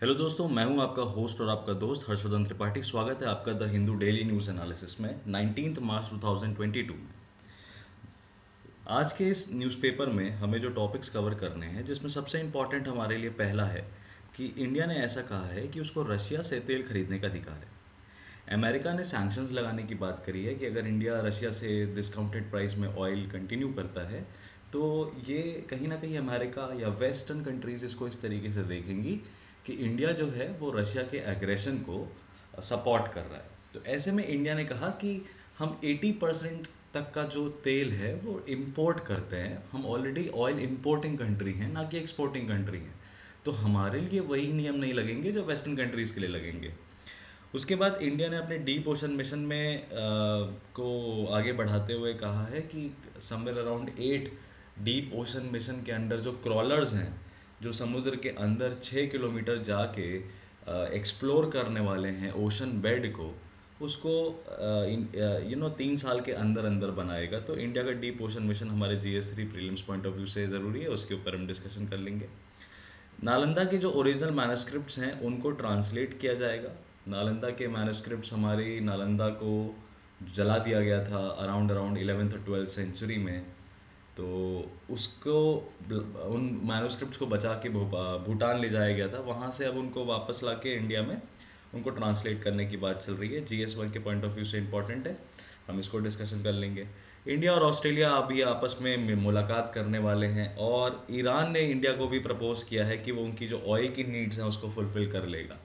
Hello दोस्तों, मैं हूं आपका होस्ट और आपका दोस्त हर्षवर्धन त्रिपाठी। स्वागत है आपका the Hindu daily news analysis में 19 मार्च 2022 में। आज के इस न्यूज़पेपर में हमें जो टॉपिक्स कवर करने हैं, जिसमें सबसे इम्पॉर्टेंट हमारे लिए पहला है कि इंडिया ने ऐसा कहा है कि उसको रशिया से तेल खरीदने का अधिकार है। अमेरिका ने सैंक्शंस लगाने की बात करी है कि अगर इंडिया रशिया से डिस्काउंटेड प्राइस में ऑयल कंटिन्यू करता है तो ये कहीं ना कहीं अमेरिका या वेस्टर्न कंट्रीज़ इसको इस तरीके से देखेंगी कि इंडिया जो है वो रशिया के एग्रेशन को सपोर्ट कर रहा है। तो ऐसे में इंडिया ने कहा कि हम 80% तक का जो तेल है वो इंपोर्ट करते हैं। हम ऑलरेडी ऑयल इंपोर्टिंग कंट्री हैं, ना कि एक्सपोर्टिंग कंट्री हैं। तो हमारे लिए वही नियम नहीं लगेंगे जो वेस्टर्न कंट्रीज़ के लिए लगेंगे। उसके बाद इंडिया ने अपने डीप ओशन मिशन में को आगे बढ़ाते हुए कहा है कि somewhere around 8 deep ocean mission के अंडर जो क्रॉलर्स हैं, जो समुद्र के अंदर 6 किलोमीटर जाके एक्सप्लोर करने वाले हैं ओशन बेड को, उसको 3 साल के अंदर अंदर बनाएगा। तो इंडिया का डीप ओशन मिशन हमारे GS3 prelims point of view से ज़रूरी है, उसके ऊपर हम डिस्कशन कर लेंगे। नालंदा के जो ओरिजिनल मैनस्क्रिप्ट्स हैं उनको ट्रांसलेट किया जाएगा। नालंदा के मैनस्क्रिप्ट्स, हमारी नालंदा को जला दिया गया था अराउंड अराउंड 11th और 12th सेंचुरी में। तो उसको उन मैनस्क्रिप्ट्स को बचा के भूटान ले जाया गया था। वहाँ से अब उनको वापस ला के इंडिया में उनको ट्रांसलेट करने की बात चल रही है। GS1 के पॉइंट ऑफ व्यू से इंपॉर्टेंट है, हम इसको डिस्कशन कर लेंगे। इंडिया और ऑस्ट्रेलिया अभी आपस में मुलाकात करने वाले हैं और ईरान ने इंडिया को भी प्रपोज किया है कि वो उनकी जो ऑयल की नीड्स हैं उसको फुलफ़िल कर लेगा।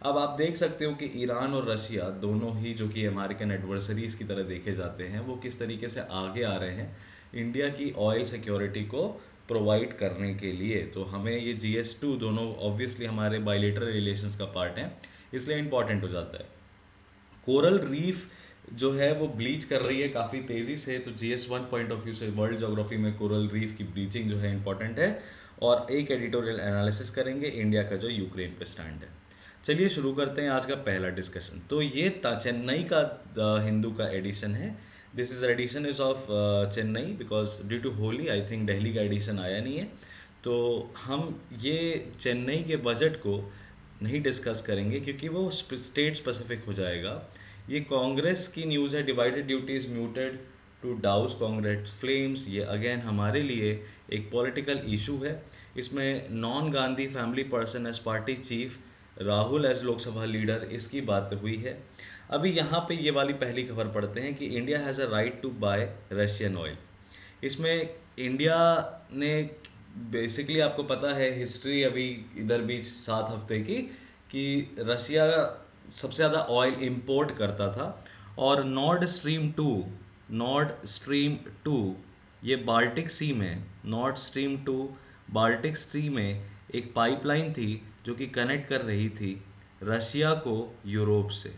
अब आप देख सकते हो कि ईरान और रशिया दोनों ही, जो कि अमेरिकन एडवर्सरीज़ की तरह देखे जाते हैं, वो किस तरीके से आगे आ रहे हैं इंडिया की ऑयल सिक्योरिटी को प्रोवाइड करने के लिए। तो हमें ये GS2 दोनों ऑब्वियसली हमारे बायलेटरल रिलेशंस का पार्ट हैं, इसलिए इम्पॉर्टेंट हो जाता है। कोरल रीफ जो है वो ब्लीच कर रही है काफ़ी तेज़ी से। तो GS1 पॉइंट ऑफ व्यू से वर्ल्ड जोग्राफी में कोरल रीफ की ब्लीचिंग जो है इंपॉर्टेंट है। और एक एडिटोरियल एनालिसिस करेंगे इंडिया का जो यूक्रेन पे स्टैंड है। चलिए शुरू करते हैं आज का पहला डिस्कशन। तो ये चेन्नई का हिंदू का एडिशन है। This is edition is of Chennai because due to Holi I think Delhi का एडिशन आया नहीं है। तो हम ये चेन्नई के बजट को नहीं डिस्कस करेंगे क्योंकि वो स्टेट स्पेसिफिक हो जाएगा। ये कांग्रेस की न्यूज़ है, divided duties mooted to douse Congress flames. ये अगेन हमारे लिए एक पॉलिटिकल इशू है। इसमें non Gandhi family person as party chief, Rahul as Lok Sabha leader, इसकी बात हुई है। अभी यहाँ पे ये वाली पहली खबर पढ़ते हैं कि India has a right to buy Russian oil. इसमें इंडिया ने बेसिकली, आपको पता है हिस्ट्री अभी इधर भी 7 हफ्ते की, कि रशिया सबसे ज़्यादा ऑयल इंपोर्ट करता था। और नॉर्ड स्ट्रीम 2 ये बाल्टिक सी में, नॉर्ड स्ट्रीम 2 बाल्टिक सी में एक पाइपलाइन थी जो कि कनेक्ट कर रही थी रशिया को यूरोप से।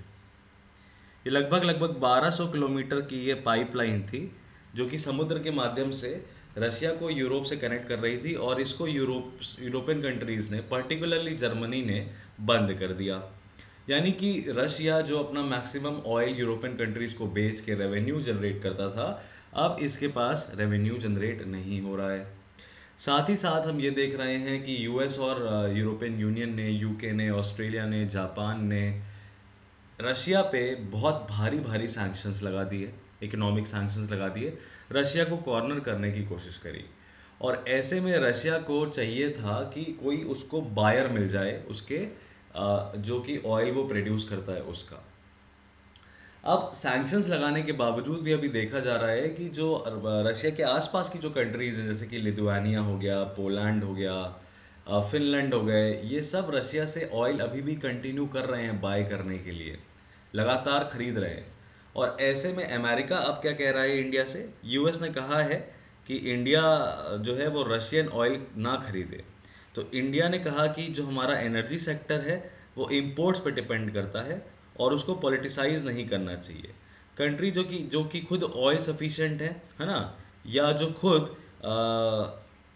ये लगभग लगभग 1200 किलोमीटर की ये पाइपलाइन थी जो कि समुद्र के माध्यम से रशिया को यूरोप से कनेक्ट कर रही थी। और इसको यूरोपियन कंट्रीज़ ने, पर्टिकुलरली जर्मनी ने बंद कर दिया। यानी कि रशिया जो अपना मैक्सिमम ऑयल यूरोपियन कंट्रीज़ को बेच के रेवेन्यू जनरेट करता था, अब इसके पास रेवेन्यू जनरेट नहीं हो रहा है। साथ ही साथ हम ये देख रहे हैं कि US और यूरोपियन यूनियन ने, UK ने, ऑस्ट्रेलिया ने, जापान ने रशिया पे बहुत भारी भारी सैंक्शंस लगा दिए, इकोनॉमिक सैंक्शंस लगा दिए, रशिया को कॉर्नर करने की कोशिश करी। और ऐसे में रशिया को चाहिए था कि कोई उसको बायर मिल जाए उसके जो कि ऑयल वो प्रोड्यूस करता है उसका। अब सैंक्शंस लगाने के बावजूद भी अभी देखा जा रहा है कि जो रशिया के आसपास की जो कंट्रीज़ हैं, जैसे कि लिथुआनिया हो गया, पोलैंड हो गया, फिनलैंड हो गए, ये सब रशिया से ऑयल अभी भी कंटिन्यू कर रहे हैं बाय करने के लिए, लगातार खरीद रहे हैं। और ऐसे में अमेरिका अब क्या कह रहा है इंडिया से, US ने कहा है कि इंडिया जो है वो रशियन ऑयल ना खरीदे। तो इंडिया ने कहा कि जो हमारा एनर्जी सेक्टर है वो इंपोर्ट्स पे डिपेंड करता है और उसको पॉलिटिसाइज नहीं करना चाहिए। कंट्री जो कि खुद ऑयल सफिशिएंट है ना, या जो खुद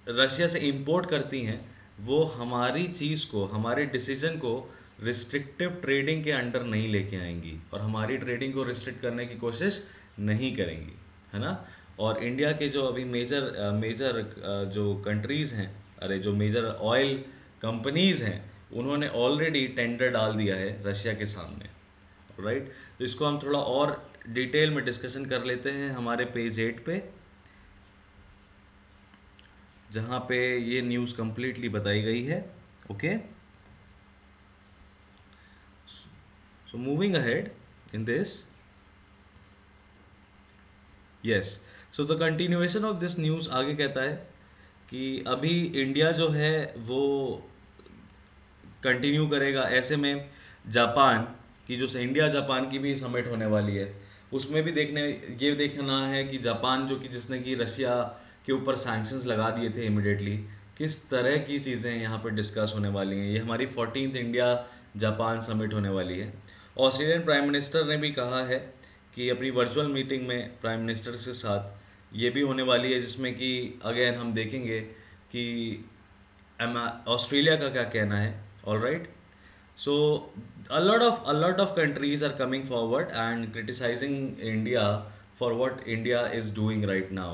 रशिया से इंपोर्ट करती हैं, वो हमारी चीज़ को, हमारे डिसीजन को रिस्ट्रिक्टिव ट्रेडिंग के अंडर नहीं लेके आएंगी और हमारी ट्रेडिंग को रिस्ट्रिक्ट करने की कोशिश नहीं करेंगी, है ना। और इंडिया के जो अभी मेजर मेजर जो कंट्रीज़ हैं, अरे जो मेजर ऑयल कंपनीज़ हैं, उन्होंने ऑलरेडी टेंडर डाल दिया है रशिया के सामने, राइट। तो इसको हम थोड़ा और डिटेल में डिस्कशन कर लेते हैं हमारे पेज 8 पे, जहाँ पे ये न्यूज़ कंप्लीटली बताई गई है। Okay, so moving ahead in this, yes, so the continuation of this news आगे कहता है कि अभी इंडिया जो है वो कंटिन्यू करेगा। ऐसे में जापान की जो इंडिया जापान की भी समिट होने वाली है, उसमें भी ये देखना है कि जापान जो कि जिसने कि रशिया के ऊपर सैंक्शंस लगा दिए थे इमिडिएटली, किस तरह की चीज़ें यहाँ पर डिस्कस होने वाली हैं। ये हमारी 14th इंडिया जापान समिट होने वाली है। ऑस्ट्रेलियन प्राइम मिनिस्टर ने भी कहा है कि अपनी वर्चुअल मीटिंग में प्राइम मिनिस्टर के साथ ये भी होने वाली है, जिसमें कि अगेन हम देखेंगे कि ऑस्ट्रेलिया का क्या कहना है। All right, so a lot of countries are coming forward and criticizing India for what India is doing right now,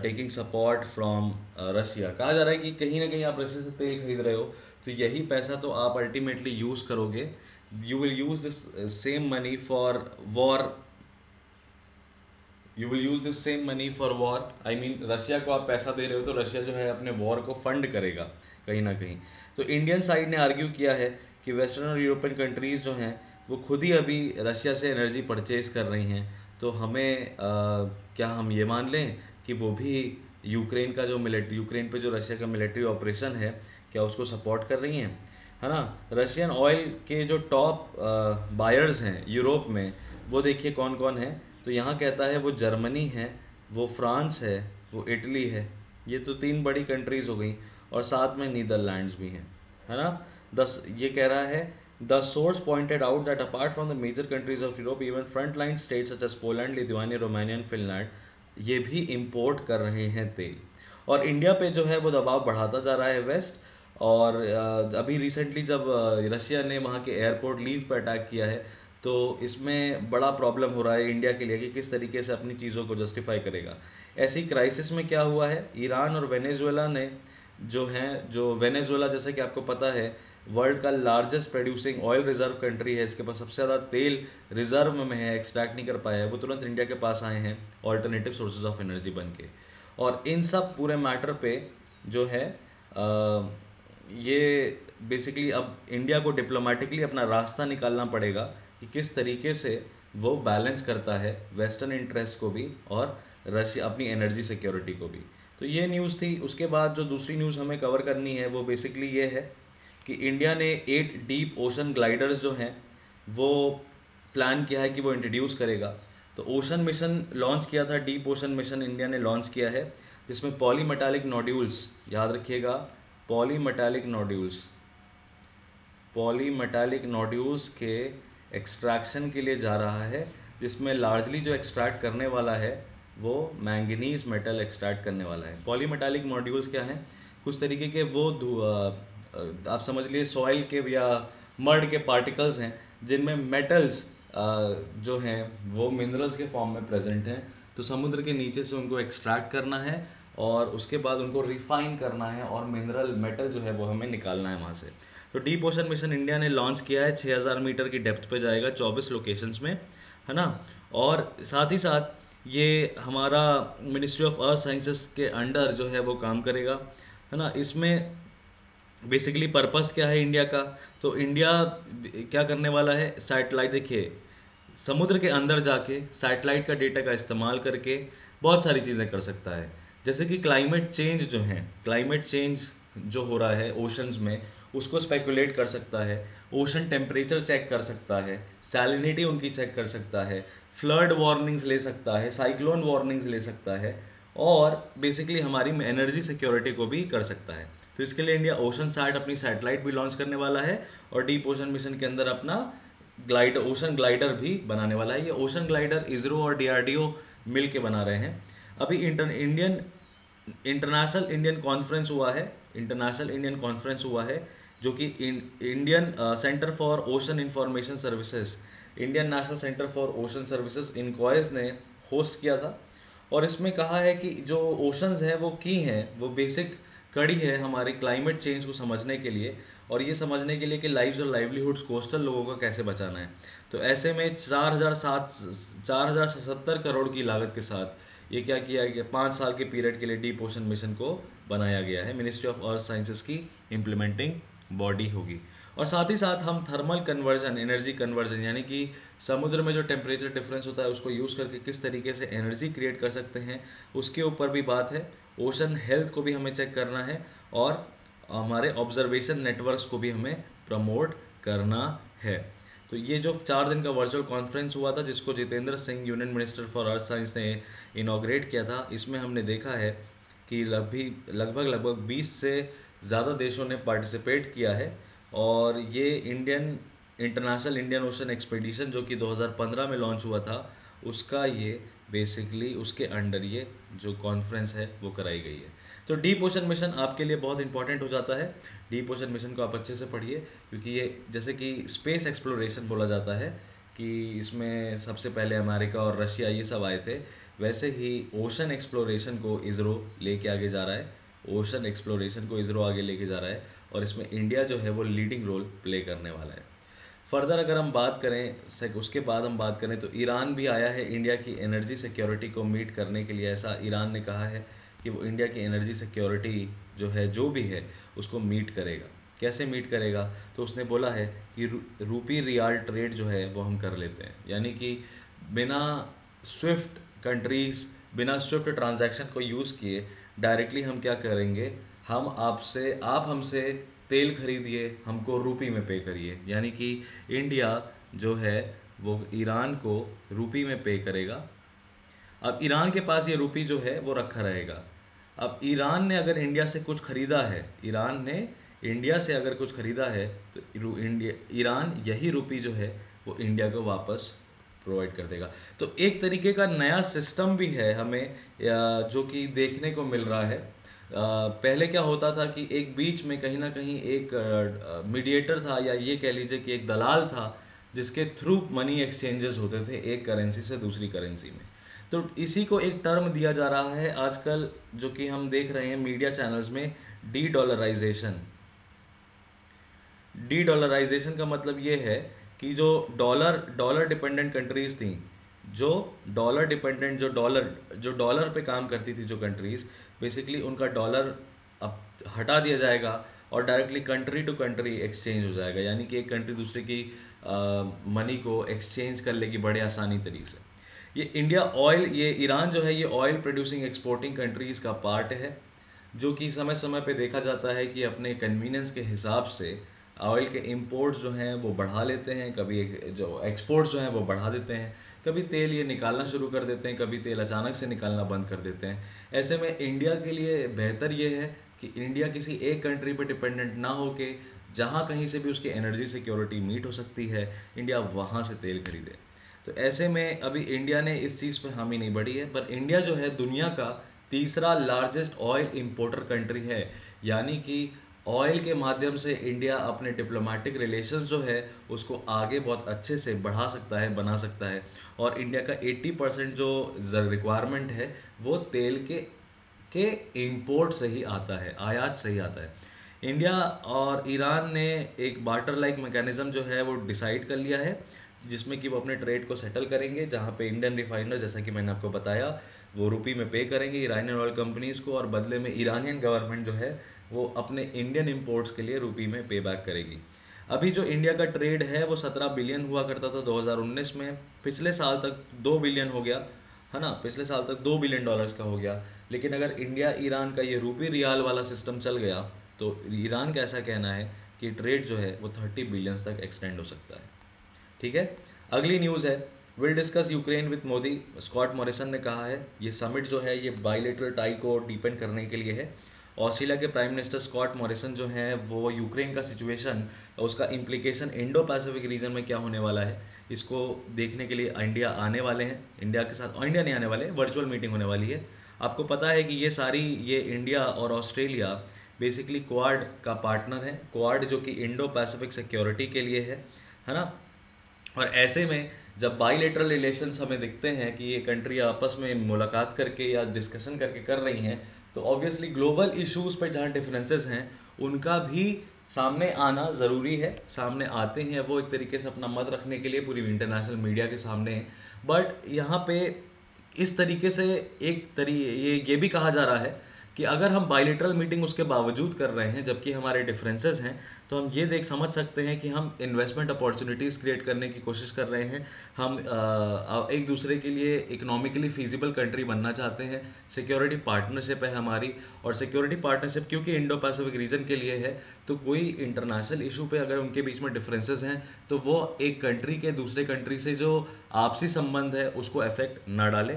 taking support from Russia। कहा जा रहा है कि कहीं ना कहीं आप रशिया से तेल खरीद रहे हो, तो यही पैसा तो आप अल्टीमेटली यूज़ करोगे, you will use this same money for war, you will use this same money for war. I mean Russia को आप पैसा दे रहे हो तो रशिया जो है अपने वॉर को फंड करेगा कहीं ना कहीं। तो इंडियन साइड ने आर्ग्यू किया है कि वेस्टर्न और यूरोपियन कंट्रीज़ जो हैं वो खुद ही अभी रशिया से एनर्जी परचेज कर रही हैं, तो हमें क्या हम ये मान लें कि वो भी यूक्रेन पे जो रशिया का मिलिट्री ऑपरेशन है, क्या उसको सपोर्ट कर रही हैं, है ना। रशियन ऑयल के जो टॉप बायर्स हैं यूरोप में, वो देखिए कौन कौन है। तो यहाँ कहता है वो जर्मनी है, वो फ्रांस है, वो इटली है। ये तो 3 बड़ी कंट्रीज़ हो गई, और साथ में नीदरलैंड्स भी हैं, है ना। ये कह रहा है the source pointed out that apart from the major countries of Europe, even front line states such as Poland, Lithuania, Romania and Finland, ये भी इम्पोर्ट कर रहे हैं तेल। और इंडिया पे जो है वो दबाव बढ़ाता जा रहा है वेस्ट। और अभी रिसेंटली जब रशिया ने वहाँ के एयरपोर्ट लीव पर अटैक किया है, तो इसमें बड़ा प्रॉब्लम हो रहा है इंडिया के लिए कि किस तरीके से अपनी चीज़ों को जस्टिफाई करेगा। ऐसी क्राइसिस में क्या हुआ है, ईरान और वेनेजुएला ने जो वेनेजुएला जैसा कि आपको पता है वर्ल्ड का largest producing oil reserve country है, इसके पास सबसे ज़्यादा तेल रिजर्व में है, एक्सट्रैक्ट नहीं कर पाया है, वो तुरंत इंडिया के पास आए हैं ऑल्टरनेटिव सोर्सेज ऑफ एनर्जी बन के। और इन सब पूरे मैटर पे जो है ये बेसिकली अब इंडिया को डिप्लोमेटिकली अपना रास्ता निकालना पड़ेगा कि किस तरीके से वो बैलेंस करता है वेस्टर्न इंटरेस्ट को भी और रशिया अपनी एनर्जी सिक्योरिटी को भी। तो ये न्यूज़ थी। उसके बाद जो दूसरी न्यूज़ हमें कवर करनी है वो बेसिकली ये है कि इंडिया ने 8 डीप ओशन ग्लाइडर्स जो हैं वो प्लान किया है कि वो इंट्रोड्यूस करेगा। तो ओशन मिशन लॉन्च किया था, डीप ओशन मिशन इंडिया ने लॉन्च किया है, जिसमें पॉलीमेटालिक नोड्यूल्स, याद रखिएगा पॉलीमेटालिक नोड्यूल्स के एक्सट्रैक्शन के लिए जा रहा है, जिसमें लार्जली जो एक्सट्रैक्ट करने वाला है वो मैंगनीज मेटल एक्सट्रैक्ट करने वाला है। पॉलीमेटालिक नोड्यूल्स क्या हैं, कुछ तरीके के वो आप समझ लिए सॉइल के या मड के पार्टिकल्स हैं जिनमें मेटल्स जो हैं वो मिनरल्स के फॉर्म में प्रेजेंट हैं। तो समुद्र के नीचे से उनको एक्सट्रैक्ट करना है और उसके बाद उनको रिफाइन करना है और मिनरल मेटल जो है वो हमें निकालना है वहाँ से। तो डीप ओशन मिशन इंडिया ने लॉन्च किया है, 6000 मीटर की डेप्थ पे जाएगा 24 लोकेशंस में, है ना। और साथ ही साथ ये हमारा मिनिस्ट्री ऑफ अर्थ साइंसेस के अंडर जो है वो काम करेगा, है ना। इसमें बेसिकली पर्पस क्या है इंडिया का, तो इंडिया क्या करने वाला है, सैटेलाइट, देखिए समुद्र के अंदर जाके सैटेलाइट का डेटा का इस्तेमाल करके बहुत सारी चीज़ें कर सकता है। जैसे कि क्लाइमेट चेंज जो हो रहा है ओशंस में, उसको स्पेकुलेट कर सकता है, ओशन टेम्परेचर चेक कर सकता है, सैलिनिटी उनकी चेक कर सकता है, फ्लड वार्निंग्स ले सकता है, साइक्लोन वार्निंग्स ले सकता है, और बेसिकली हमारी एनर्जी सिक्योरिटी को भी कर सकता है। तो इसके लिए इंडिया ओशन सैट अपनी सैटेलाइट भी लॉन्च करने वाला है और डीप ओशन मिशन के अंदर अपना ओशन ग्लाइडर भी बनाने वाला है। ये ओशन ग्लाइडर इसरो और डीआरडीओ मिल के बना रहे हैं। अभी इंटरनेशनल इंडियन कॉन्फ्रेंस हुआ है जो कि Indian Centre for Ocean Information Services, Indian National Centre for Ocean Services INCOIS ने होस्ट किया था। और इसमें कहा है कि जो ओशंस हैं वो बेसिक कड़ी है हमारे क्लाइमेट चेंज को समझने के लिए, और ये समझने के लिए कि लाइव्स और लाइवलीहुड्स कोस्टल लोगों का कैसे बचाना है। तो ऐसे में 4,070 करोड़ की लागत के साथ ये क्या किया गया, 5 साल के पीरियड के लिए डीप ओशन मिशन को बनाया गया है। मिनिस्ट्री ऑफ अर्थ साइंसेज की इम्प्लीमेंटिंग बॉडी होगी। और साथ ही साथ हम थर्मल कन्वर्जन, एनर्जी कन्वर्जन, यानी कि समुद्र में जो टेम्परेचर डिफरेंस होता है उसको यूज़ करके किस तरीके से एनर्जी क्रिएट कर सकते हैं, उसके ऊपर भी बात है। ओशन हेल्थ को भी हमें चेक करना है, और हमारे ऑब्जर्वेशन नेटवर्क्स को भी हमें प्रमोट करना है। तो ये जो 4 दिन का वर्चुअल कॉन्फ्रेंस हुआ था, जिसको Jitendra Singh union minister for earth science ने इनॉग्रेट किया था, इसमें हमने देखा है कि लगभग 20 से ज़्यादा देशों ने पार्टिसिपेट किया है। और ये इंटरनेशनल इंडियन ओशन एक्सपीडिशन जो कि 2015 में लॉन्च हुआ था, उसका ये बेसिकली उसके अंडर ये जो कॉन्फ्रेंस है वो कराई गई है। तो डीप ओशन मिशन आपके लिए बहुत इंपॉर्टेंट हो जाता है। डीप ओशन मिशन को आप अच्छे से पढ़िए, क्योंकि ये जैसे कि स्पेस एक्सप्लोरेशन बोला जाता है कि इसमें सबसे पहले अमेरिका और रशिया ये सब आए थे, वैसे ही ओशन एक्सप्लोरेशन को इसरो लेके आगे जा रहा है। ओशन एक्सप्लोरेशन को इसरो आगे लेके जा रहा है, और इसमें इंडिया जो है वो लीडिंग रोल प्ले करने वाला है। फर्दर अगर हम बात करें, उसके बाद हम बात करें तो ईरान भी आया है इंडिया की एनर्जी सिक्योरिटी को मीट करने के लिए। ऐसा ईरान ने कहा है कि वो इंडिया की एनर्जी सिक्योरिटी जो है, जो भी है, उसको मीट करेगा। कैसे मीट करेगा? तो उसने बोला है कि रूपी रियाल ट्रेड जो है वो हम कर लेते हैं, यानी कि बिना स्विफ्ट कंट्रीज, बिना स्विफ्ट ट्रांजैक्शन को यूज़ किए डायरेक्टली हम क्या करेंगे, आप हमसे तेल खरीदिए, हमको रुपी में पे करिए। यानी कि इंडिया जो है वो ईरान को रुपी में पे करेगा। अब ईरान के पास ये रुपी जो है वो रखा रहेगा। अब ईरान ने अगर इंडिया से कुछ खरीदा है, ईरान ने इंडिया से अगर कुछ खरीदा है, तो ईरान यही रुपी जो है वो इंडिया को वापस प्रोवाइड कर देगा। तो एक तरीके का नया सिस्टम भी है हमें, जो कि देखने को मिल रहा है। पहले क्या होता था कि एक बीच में कहीं ना कहीं एक मीडिएटर था, या ये कह लीजिए कि एक दलाल था, जिसके थ्रू मनी एक्सचेंजेस होते थे एक करेंसी से दूसरी करेंसी में। तो इसी को एक टर्म दिया जा रहा है आजकल, जो कि हम देख रहे हैं मीडिया चैनल्स में, डी डॉलराइजेशन। डी डॉलराइजेशन का मतलब ये है कि जो डॉलर डिपेंडेंट कंट्रीज थी, जो डॉलर पे काम करती थी जो कंट्रीज, बेसिकली उनका डॉलर अब हटा दिया जाएगा, और directly country to country exchange हो जाएगा। यानी कि एक कंट्री दूसरे की मनी को एक्सचेंज कर लेगी बड़े आसानी तरीके से। ये ईरान जो है ये ऑयल प्रोड्यूसिंग एक्सपोर्टिंग कंट्रीज़ का पार्ट है, जो कि समय समय पे देखा जाता है कि अपने कन्वीनियंस के हिसाब से ऑयल के इंपोर्ट्स जो हैं वो बढ़ा लेते हैं, कभी जो एक्सपोर्ट्स जो हैं वो बढ़ा देते हैं, कभी तेल ये निकालना शुरू कर देते हैं, कभी तेल अचानक से निकालना बंद कर देते हैं। ऐसे में इंडिया के लिए बेहतर ये है कि इंडिया किसी एक कंट्री पर डिपेंडेंट ना हो के, जहाँ कहीं से भी उसकी एनर्जी सिक्योरिटी मीट हो सकती है, इंडिया वहाँ से तेल खरीदे। तो ऐसे में अभी इंडिया ने इस चीज़ पे हामी नहीं बढ़ी है, पर इंडिया जो है दुनिया का तीसरा लार्जेस्ट ऑयल इंपोर्टर कंट्री है। यानी कि ऑयल के माध्यम से इंडिया अपने डिप्लोमेटिक रिलेशंस जो है उसको आगे बहुत अच्छे से बढ़ा सकता है, बना सकता है। और इंडिया का 80% जो रिक्वायरमेंट है वो तेल के इंपोर्ट से ही आता है, आयात से ही आता है। इंडिया और ईरान ने एक बार्टर लाइक मैकेनिज्म जो है वो डिसाइड कर लिया है, जिसमें कि वो अपने ट्रेड को सेटल करेंगे, जहाँ पे इंडियन रिफाइनर, जैसा कि मैंने आपको बताया, वो रुपी में पे करेंगे ईरानियन ऑयल कंपनीज़ को, और बदले में ईरानियन गवर्नमेंट जो है वो अपने इंडियन इंपोर्ट्स के लिए रुपी में पे बैक करेगी। अभी जो इंडिया का ट्रेड है वो 17 बिलियन हुआ करता था 2019 में, पिछले साल तक 2 बिलियन हो गया, है ना, पिछले साल तक $2 बिलियन का हो गया। लेकिन अगर इंडिया ईरान का ये रूपी रियाल वाला सिस्टम चल गया, तो ईरान का ऐसा कहना है कि ट्रेड जो है वो 30 बिलियंस तक एक्सटेंड हो सकता है। ठीक है। अगली न्यूज़ है, will discuss Ukraine with Modi, Scott Morrison ने कहा है। ये समिट जो है ये बाइलेटरल टाई को डीपेंड करने के लिए है। ऑस्ट्रेलिया के प्राइम मिनिस्टर स्कॉट मॉरिसन जो हैं वो यूक्रेन का सिचुएशन, उसका इम्प्लीकेशन इंडो पैसिफिक रीजन में क्या होने वाला है, इसको देखने के लिए इंडिया आने वाले हैं। इंडिया के साथ इंडिया नहीं आने वाले, वर्चुअल मीटिंग होने वाली है। आपको पता है कि ये इंडिया और ऑस्ट्रेलिया बेसिकली क्वाड का पार्टनर है, क्वाड जो कि इंडो पैसिफिक सिक्योरिटी के लिए है ना। और ऐसे में जब बाईलेटरल रिलेशंस हमें दिखते हैं कि ये कंट्री आपस में मुलाकात करके या डिस्कशन करके कर रही हैं, तो ऑब्वियसली ग्लोबल इश्यूज़ पे जहाँ डिफरेंसेस हैं उनका भी सामने आना ज़रूरी है। सामने आते हैं वो एक तरीके से अपना मत रखने के लिए पूरी इंटरनेशनल मीडिया के सामने है। बट यहाँ पे इस तरीके से ये भी कहा जा रहा है कि अगर हम बायलेटरल मीटिंग उसके बावजूद कर रहे हैं जबकि हमारे डिफरेंसेस हैं, तो हम ये देख समझ सकते हैं कि हम इन्वेस्टमेंट अपॉर्चुनिटीज़ क्रिएट करने की कोशिश कर रहे हैं। हम एक दूसरे के लिए इकोनॉमिकली फीजिबल कंट्री बनना चाहते हैं। सिक्योरिटी पार्टनरशिप है हमारी, और सिक्योरिटी पार्टनरशिप क्योंकि इंडो पैसिफिक रीजन के लिए है, तो कोई इंटरनेशनल इशू पे अगर उनके बीच में डिफरेंसेस हैं तो वो एक कंट्री के दूसरे कंट्री से जो आपसी संबंध है उसको अफेक्ट ना डाले।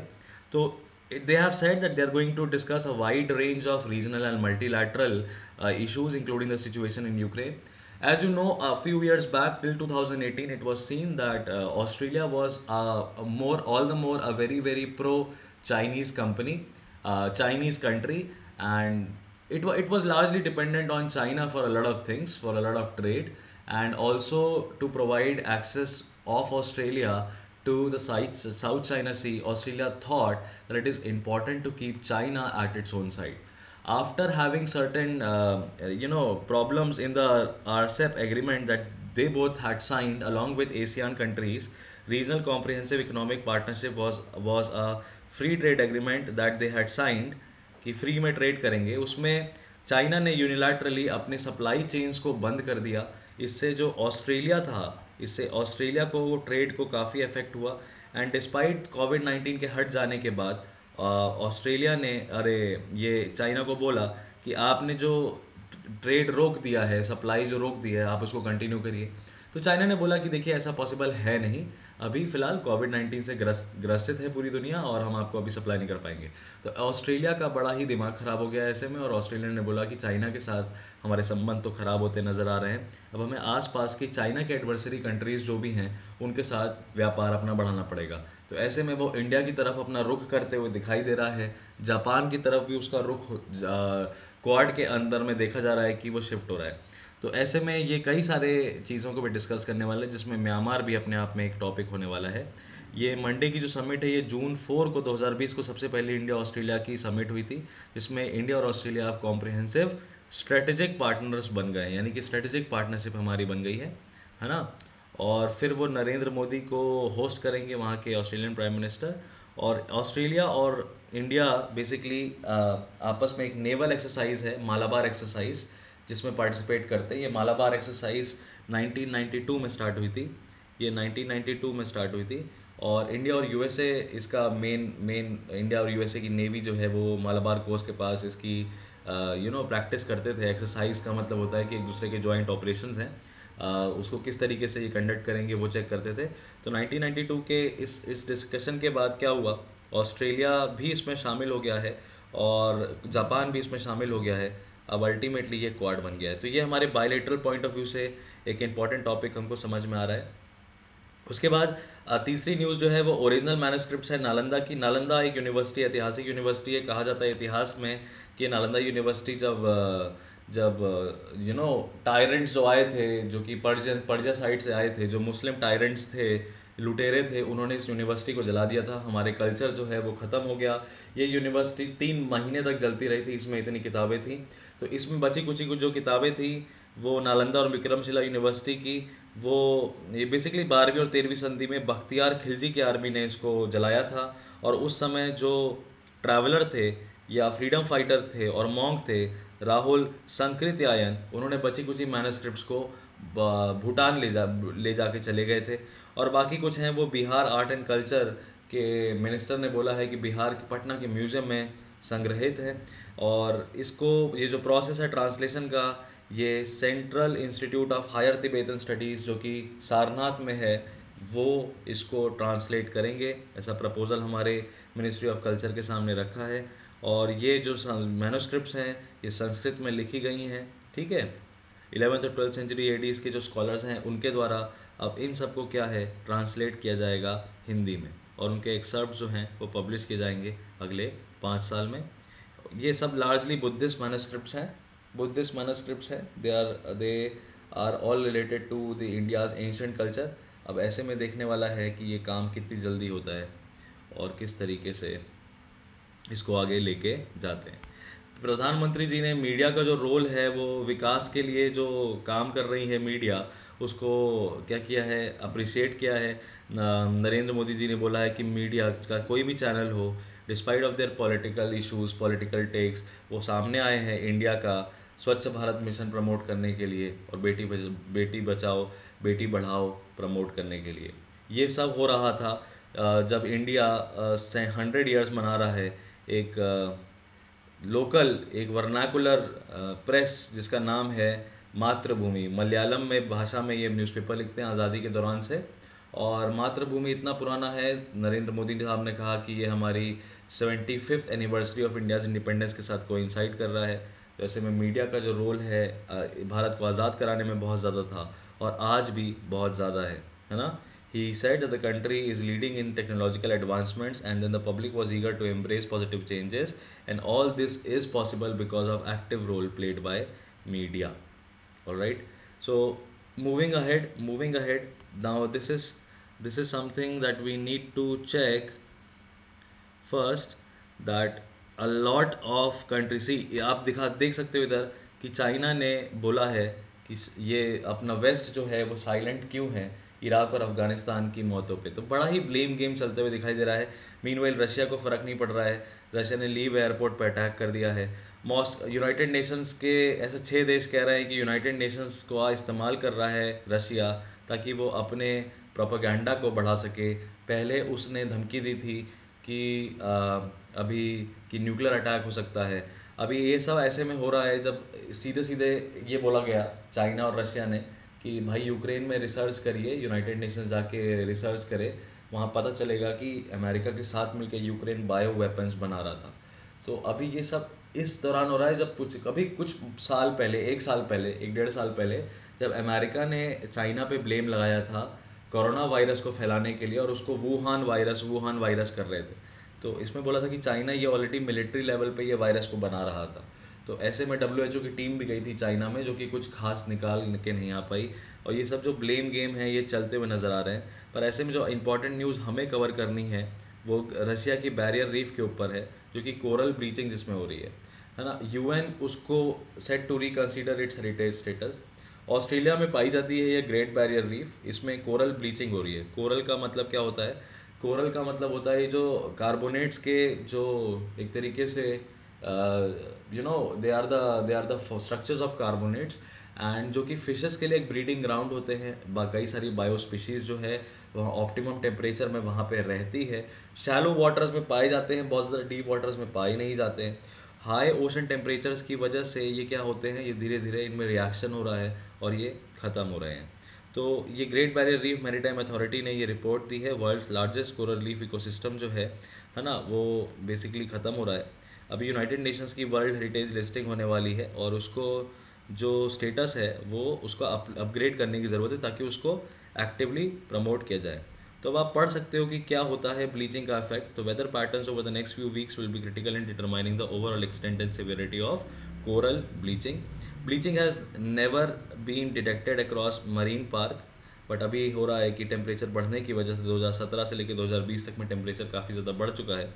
तो they have said that they are going to discuss a wide range of regional and multilateral issues, including the situation in Ukraine. As you know, a few years back, till 2018, it was seen that Australia was all the more a very, very pro-Chinese company, Chinese country, and it was largely dependent on China for a lot of things, for a lot of trade, and also to provide access of Australia to the South China Sea. Australia thought that it is important to keep China at its own side. After having certain, problems in the RCEP agreement that they both had signed along with ASEAN countries, Regional Comprehensive Economic Partnership was a free trade agreement that they had signed कि free में trade करेंगे। उसमें China ने unilaterally अपने supply chains को बंद कर दिया। इससे जो ऑस्ट्रेलिया था, इससे ऑस्ट्रेलिया को ट्रेड को काफ़ी इफेक्ट हुआ। एंड डिस्पाइट कोविड-19 के हट जाने के बाद ऑस्ट्रेलिया ने ये चाइना को बोला कि आपने जो ट्रेड रोक दिया है, सप्लाई जो रोक दी है, आप उसको कंटिन्यू करिए। तो चाइना ने बोला कि देखिए ऐसा पॉसिबल है नहीं, अभी फ़िलहाल कोविड-19 से ग्रसित है पूरी दुनिया और हम आपको अभी सप्लाई नहीं कर पाएंगे। तो ऑस्ट्रेलिया का बड़ा ही दिमाग ख़राब हो गया ऐसे में, और ऑस्ट्रेलिया ने बोला कि चाइना के साथ हमारे संबंध तो ख़राब होते नज़र आ रहे हैं, अब हमें आसपास की चाइना के एडवर्सरी कंट्रीज़ जो भी हैं उनके साथ व्यापार अपना बढ़ाना पड़ेगा। तो ऐसे में वो इंडिया की तरफ अपना रुख करते हुए दिखाई दे रहा है। जापान की तरफ भी उसका रुख क्वाड के अंदर में देखा जा रहा है कि वो शिफ्ट हो रहा है। तो ऐसे में ये कई सारे चीज़ों को भी डिस्कस करने वाले हैं, जिसमें म्यांमार भी अपने आप में एक टॉपिक होने वाला है। ये मंडे की जो समिट है ये जून 4 को 2020 को सबसे पहले इंडिया ऑस्ट्रेलिया की समिट हुई थी, जिसमें इंडिया और ऑस्ट्रेलिया अब कॉम्प्रिहेंसिव स्ट्रेटेजिक पार्टनर्स बन गए, यानी कि स्ट्रेटेजिक पार्टनरशिप हमारी बन गई है ना। और फिर वो नरेंद्र मोदी को होस्ट करेंगे, वहाँ के ऑस्ट्रेलियन प्राइम मिनिस्टर। और ऑस्ट्रेलिया और इंडिया बेसिकली आपस में एक नेवल एक्सरसाइज है, मालाबार एक्सरसाइज, जिसमें पार्टिसिपेट करते हैं। ये मालाबार एक्सरसाइज 1992 में स्टार्ट हुई थी, ये 1992 में स्टार्ट हुई थी। और इंडिया और यूएसए इसका मेन इंडिया और यूएसए की नेवी जो है वो मालाबार कोस्ट के पास इसकी प्रैक्टिस करते थे। एक्सरसाइज का मतलब होता है कि एक दूसरे के जॉइंट ऑपरेशंस हैं, उसको किस तरीके से ये कंडक्ट करेंगे वो चेक करते थे। तो 1992 के इस डिस्कशन के बाद क्या हुआ, ऑस्ट्रेलिया भी इसमें शामिल हो गया है और जापान भी इसमें शामिल हो गया है। अब अल्टीमेटली ये क्वाड बन गया है। तो ये हमारे बायलेटरल पॉइंट ऑफ व्यू से एक इम्पॉर्टेंट टॉपिक हमको समझ में आ रहा है। उसके बाद तीसरी न्यूज़ जो है वो ओरिजिनल मैन्युस्क्रिप्ट्स है नालंदा की। नालंदा एक यूनिवर्सिटी, ऐतिहासिक यूनिवर्सिटी है। कहा जाता है इतिहास में कि नालंदा यूनिवर्सिटी जब टायरेंट्स जो आए थे, जो कि पर्जिया साइड से आए थे, जो मुस्लिम टायरेंट्स थे, लुटेरे थे, उन्होंने इस यूनिवर्सिटी को जला दिया था। हमारे कल्चर जो है वो ख़त्म हो गया। ये यूनिवर्सिटी 3 महीने तक जलती रही थी, इसमें इतनी किताबें थी। तो इसमें बची कुछ जो किताबें थी वो नालंदा और विक्रमशिला यूनिवर्सिटी की, वो ये बेसिकली 12वीं और 13वीं सदी में बख्तियार खिलजी की आर्मी ने इसको जलाया था। और उस समय जो ट्रैवलर थे या फ्रीडम फाइटर थे और मॉन्क थे, राहुल संकृत्यायन, उन्होंने बची कुछ मैन्युस्क्रिप्ट्स को भूटान ले जाके चले गए थे। और बाकी कुछ हैं वो बिहार आर्ट एंड कल्चर के मिनिस्टर ने बोला है कि बिहार के पटना के म्यूज़ियम में संग्रहित है। और इसको ये जो प्रोसेस है ट्रांसलेशन का, ये central institute of higher Tibetan studies जो कि सारनाथ में है, वो इसको ट्रांसलेट करेंगे। ऐसा प्रपोज़ल हमारे मिनिस्ट्री ऑफ कल्चर के सामने रखा है। और ये जो मैन्युस्क्रिप्ट्स हैं ये संस्कृत में लिखी गई हैं, ठीक है। 11th और 12th सेंचुरी एडीज़ के जो स्कॉलर्स हैं उनके द्वारा अब इन सबको क्या है ट्रांसलेट किया जाएगा हिंदी में, और उनके एक्सर्प्ट जो हैं वो पब्लिश किए जाएंगे अगले 5 साल में। ये सब लार्जली बुद्धिस्ट मैन्युस्क्रिप्ट्स हैं, they are all related to the India's ancient culture. अब ऐसे में देखने वाला है कि ये काम कितनी जल्दी होता है और किस तरीके से इसको आगे लेके जाते हैं। प्रधानमंत्री जी ने मीडिया का जो रोल है वो विकास के लिए जो काम कर रही है मीडिया, उसको क्या किया है, अप्रिशिएट किया है। नरेंद्र मोदी जी ने बोला है कि मीडिया का कोई भी चैनल हो, despite of their political issues, political takes, वो सामने आए हैं इंडिया का स्वच्छ भारत मिशन प्रमोट करने के लिए और बेटी बचाओ बेटी बढ़ाओ प्रमोट करने के लिए। ये सब हो रहा था जब इंडिया से 100 ईयर्स मना रहा है। एक लोकल, एक वर्नाकुलर प्रेस जिसका नाम है मातृभूमि, मलयालम में भाषा में ये न्यूज़पेपर लिखते हैं आज़ादी के दौरान से। और मातृभूमि इतना पुराना है, नरेंद्र मोदी साहब ने कहा कि ये हमारी 75th anniversary of India's independence के साथ कोइंसाइड कर रहा है। तो ऐसे में मीडिया का जो रोल है भारत को आज़ाद कराने में बहुत ज़्यादा था और आज भी बहुत ज़्यादा है ना। He said that the country is leading in technological advancements, and then the public was eager to embrace positive changes, and all this is possible because of active role played by media. All right. So moving ahead. Now this is something that we need to check first that a lot of country see, आप देख सकते हो इधर कि China ने बोला है कि ये अपना वेस्ट जो है वो साइलेंट क्यों है इराक और अफगानिस्तान की मौतों पे। तो बड़ा ही ब्लेम गेम चलते हुए दिखाई दे रहा है। मीनवाइल रशिया को फ़र्क नहीं पड़ रहा है, रशिया ने लीव एयरपोर्ट पर अटैक कर दिया है। यूनाइटेड नेशंस के ऐसे 6 देश कह रहे हैं कि यूनाइटेड नेशंस को इस्तेमाल कर रहा है रशिया ताकि वो अपने प्रोपेगेंडा को बढ़ा सके। पहले उसने धमकी दी थी कि अभी कि न्यूक्लियर अटैक हो सकता है। अभी ये सब ऐसे में हो रहा है जब सीधे सीधे ये बोला गया चाइना और रशिया ने कि भाई यूक्रेन में रिसर्च करिए, यूनाइटेड नेशंस जाके रिसर्च करे, वहाँ पता चलेगा कि अमेरिका के साथ मिलकर यूक्रेन बायो वेपन्स बना रहा था। तो अभी ये सब इस दौरान हो रहा है जब कुछ साल पहले, 1 साल पहले, 1 डेढ़ साल पहले, जब अमेरिका ने चाइना पे ब्लेम लगाया था कोरोना वायरस को फैलाने के लिए और उसको वुहान वायरस कर रहे थे। तो इसमें बोला था कि चाइना ये ऑलरेडी मिलिट्री लेवल पे ये वायरस को बना रहा था। तो ऐसे में WHO की टीम भी गई थी चाइना में जो कि कुछ खास निकाल के नहीं आ पाई। और ये सब जो ब्लेम गेम है ये चलते हुए नज़र आ रहे हैं। पर ऐसे में जो इंपॉर्टेंट न्यूज़ हमें कवर करनी है वो रशिया की बैरियर रीफ के ऊपर है, जो कि कोरल ब्लीचिंग जिसमें हो रही है ना। UN उसको set to reconsider its heritage status. Australia में पाई जाती है ये ग्रेट बैरियर रीफ, इसमें कोरल ब्लीचिंग हो रही है। कोरल का मतलब क्या होता है? कोरल का मतलब होता है जो कार्बोनेट्स के जो एक तरीके से they are the structures of carbonates, and जो कि फिशेस के लिए एक ब्रीडिंग ग्राउंड होते हैं। कई सारी बायो स्पीशीज़ जो है वहाँ ऑप्टिमम टेम्परेचर में वहाँ पे रहती है। शैलो वाटर्स में पाए जाते हैं, बहुत ज़्यादा डीप वाटर्स में पाए नहीं जाते हैं। हाई ओशन टेम्परेचर्स की वजह से ये क्या होते हैं, ये धीरे धीरे इनमें रिएक्शन हो रहा है और ये ख़त्म हो रहे हैं। तो ये great barrier reef maritime authority ने ये रिपोर्ट दी है, world largest coral reef ecosystem जो है ना, वो बेसिकली ख़त्म हो रहा है। अभी यूनाइटेड नेशंस की वर्ल्ड हेरिटेज लिस्टिंग होने वाली है और उसको जो स्टेटस है वो उसको अपग्रेड करने की ज़रूरत है ताकि उसको एक्टिवली प्रमोट किया जाए। तो अब आप पढ़ सकते हो कि क्या होता है ब्लीचिंग का इफेक्ट। तो weather patterns over the next few weeks will be critical in determining the overall extent and severity of coral bleaching. Bleaching has never been detected across marine park, but अभी हो रहा है कि temperature बढ़ने की वजह से 2017 से लेकर 2020 तक में टेम्परेचर काफ़ी ज़्यादा बढ़ चुका है।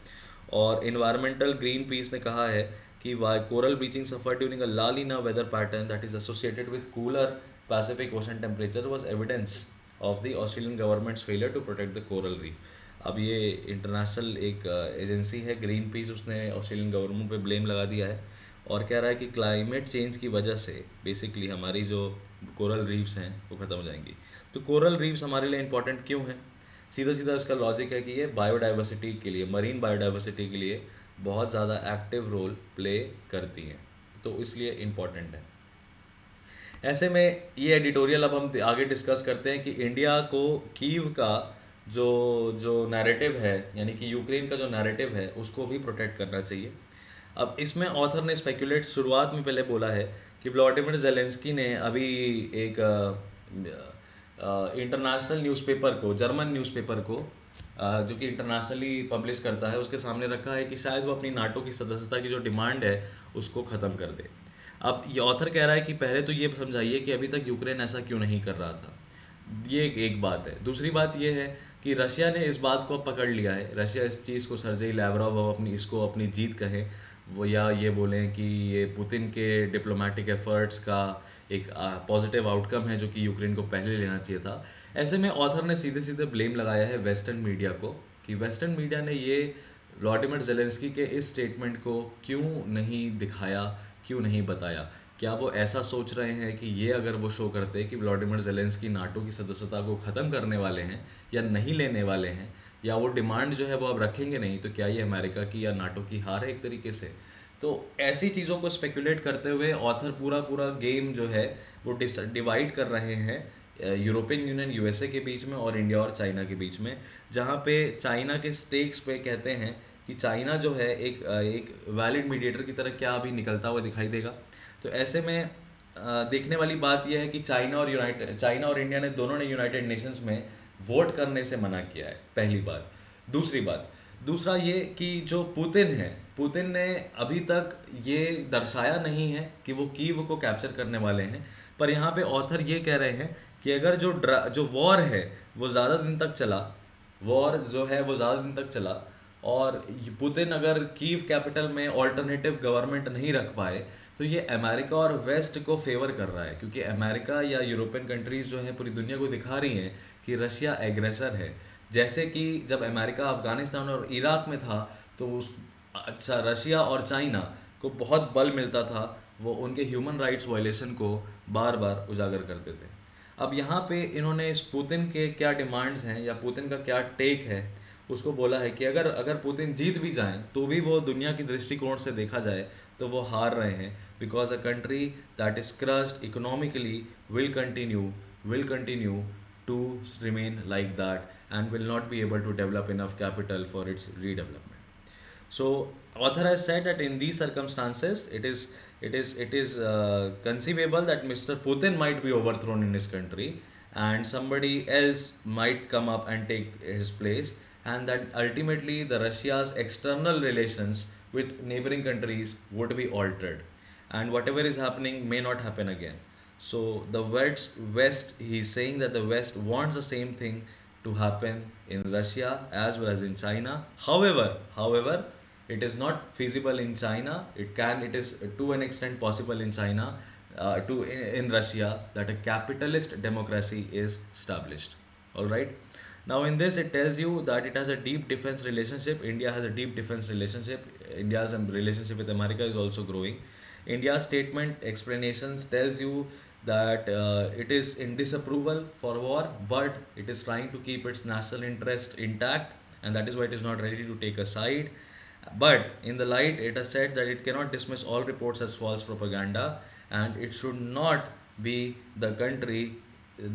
और इन्वायरमेंटल ग्रीन पीस ने कहा है कि coral bleaching suffer during a La Nina weather pattern that is associated with cooler Pacific Ocean temperature was evidence of the Australian government's failure to protect the coral reef. अब ये international एक agency है Greenpeace, उसने Australian government पे blame लगा दिया है और कह रहा है कि क्लाइमेट चेंज की वजह से बेसिकली हमारी जो कोरल रीफ्स हैं वो ख़त्म हो जाएंगी। तो कोरल रीफ्स हमारे लिए इंपॉर्टेंट क्यों हैं? सीधा सीधा इसका लॉजिक है कि ये बायोडाइवर्सिटी के लिए, मरीन बायोडाइवर्सिटी के लिए बहुत ज़्यादा एक्टिव रोल प्ले करती हैं, तो इसलिए इम्पॉर्टेंट है। ऐसे में ये एडिटोरियल अब हम आगे डिस्कस करते हैं कि इंडिया को कीव का जो जो नैरेटिव है, यानी कि यूक्रेन का जो नैरेटिव है उसको भी प्रोटेक्ट करना चाहिए। अब इसमें ऑथर ने स्पेकुलेट शुरुआत में पहले बोला है कि व्लादिमीर ज़ेलेंस्की ने अभी एक इंटरनेशनल न्यूज़पेपर को, जर्मन न्यूज़पेपर को जो कि इंटरनेशनली पब्लिश करता है, उसके सामने रखा है कि शायद वो अपनी नाटो की सदस्यता की जो डिमांड है उसको ख़त्म कर दे। अब ये ऑथर कह रहा है कि पहले तो ये समझाइए कि अभी तक यूक्रेन ऐसा क्यों नहीं कर रहा था। ये एक बात है। दूसरी बात ये है कि रशिया ने इस बात को अब पकड़ लिया है। रशिया इस चीज़ को सर्जेई लैवरोव अब अपनी इसको अपनी जीत कहे वो, या ये बोलें कि ये पुतिन के डिप्लोमेटिक एफर्ट्स का एक पॉजिटिव आउटकम है जो कि यूक्रेन को पहले लेना चाहिए था। ऐसे में ऑथर ने सीधे सीधे ब्लेम लगाया है वेस्टर्न मीडिया को कि वेस्टर्न मीडिया ने ये व्लादिमीर जेलेंस्की के इस स्टेटमेंट को क्यों नहीं दिखाया, क्यों नहीं बताया। क्या वो ऐसा सोच रहे हैं कि ये अगर वो शो करते हैं कि व्लादिमीर जेलेंस्की नाटो की सदस्यता को ख़त्म करने वाले हैं या नहीं लेने वाले हैं, या वो डिमांड जो है वो अब रखेंगे नहीं, तो क्या ये अमेरिका की या नाटो की हार है एक तरीके से। तो ऐसी चीज़ों को स्पेकुलेट करते हुए ऑथर पूरा पूरा गेम जो है वो डिवाइड कर रहे हैं यूरोपियन यूनियन यूएसए के बीच में और इंडिया और चाइना के बीच में, जहाँ पे चाइना के स्टेक्स पे कहते हैं कि चाइना जो है एक वैलिड मीडिएटर की तरह क्या अभी निकलता हुआ दिखाई देगा। तो ऐसे में देखने वाली बात यह है कि चाइना और इंडिया ने दोनों ने यूनाइटेड नेशंस में वोट करने से मना किया है, पहली बात। दूसरा ये कि जो पुतिन है, पुतिन ने अभी तक ये दर्शाया नहीं है कि वो कीव को कैप्चर करने वाले हैं। पर यहाँ पे ऑथर ये कह रहे हैं कि अगर जो वॉर है वो ज़्यादा दिन तक चला, वॉर जो है वो ज़्यादा दिन तक चला, और पुतिन अगर कीव कैपिटल में ऑल्टरनेटिव गवर्नमेंट नहीं रख पाए, तो ये अमेरिका और वेस्ट को फेवर कर रहा है, क्योंकि अमेरिका या यूरोपियन कंट्रीज़ जो हैं पूरी दुनिया को दिखा रही हैं कि रशिया एग्रेसर है। जैसे कि जब अमेरिका अफ़गानिस्तान और इराक में था, तो उस अच्छा रशिया और चाइना को बहुत बल मिलता था, वो उनके ह्यूमन राइट्स वायलेशन को बार बार उजागर करते थे। अब यहाँ पे इन्होंने इस पुतिन के क्या डिमांड्स हैं या पुतिन का क्या टेक है उसको बोला है कि अगर अगर पुतिन जीत भी जाएं तो भी वो दुनिया की दृष्टिकोण से देखा जाए तो वो हार रहे हैं, because a country that is crossed economically will continue to remain like that and will not be able to develop enough capital for its redevelopment. So author has said that in these circumstances it is conceivable that Mr. Putin might be overthrown in his country and somebody else might come up and take his place, and that ultimately the Russia's external relations with neighboring countries would be altered, and whatever is happening may not happen again. So the West, he's saying that the West wants the same thing to happen in Russia as well as in China. However, it is not feasible in China. It is to an extent possible in China, in Russia, that a capitalist democracy is established. All right. Now in this it tells you that it has a deep defense relationship. India has a deep defense relationship. India's relationship with America is also growing. India's statement explanations tells you that it is in disapproval for war, but it is trying to keep its national interest intact, and that is why it is not ready to take a side. But in the light, it has said that it cannot dismiss all reports as false propaganda, and it should not be the country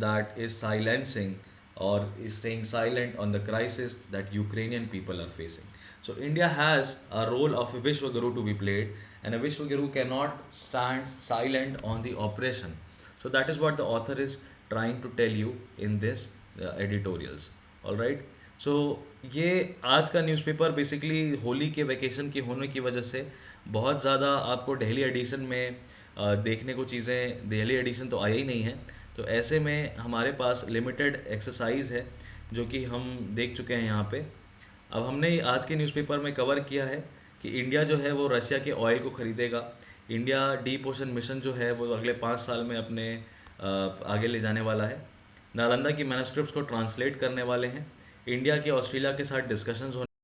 that is silencing or is staying silent on the crisis that Ukrainian people are facing. So India has a role of a Vishwaguru to be played, and a Vishwaguru cannot stand silent on the oppression. So that is what the author is trying to tell you in this editorials. All right. सो ये आज का newspaper basically Holi के vacation के होने की वजह से बहुत ज़्यादा आपको डेली एडिशन में देखने को चीज़ें, डेली एडिशन तो आया ही नहीं है। तो ऐसे में हमारे पास लिमिटेड एक्सरसाइज है जो कि हम देख चुके हैं यहाँ पे। अब हमने आज के न्यूज़पेपर में कवर किया है कि इंडिया जो है वो रशिया के ऑयल को ख़रीदेगा। इंडिया डीप ओशन मिशन जो है वो अगले 5 साल में अपने आगे ले जाने वाला है। नालंदा की मैन्युस्क्रिप्ट्स को ट्रांसलेट करने वाले हैं। इंडिया के ऑस्ट्रेलिया के साथ डिस्कशंस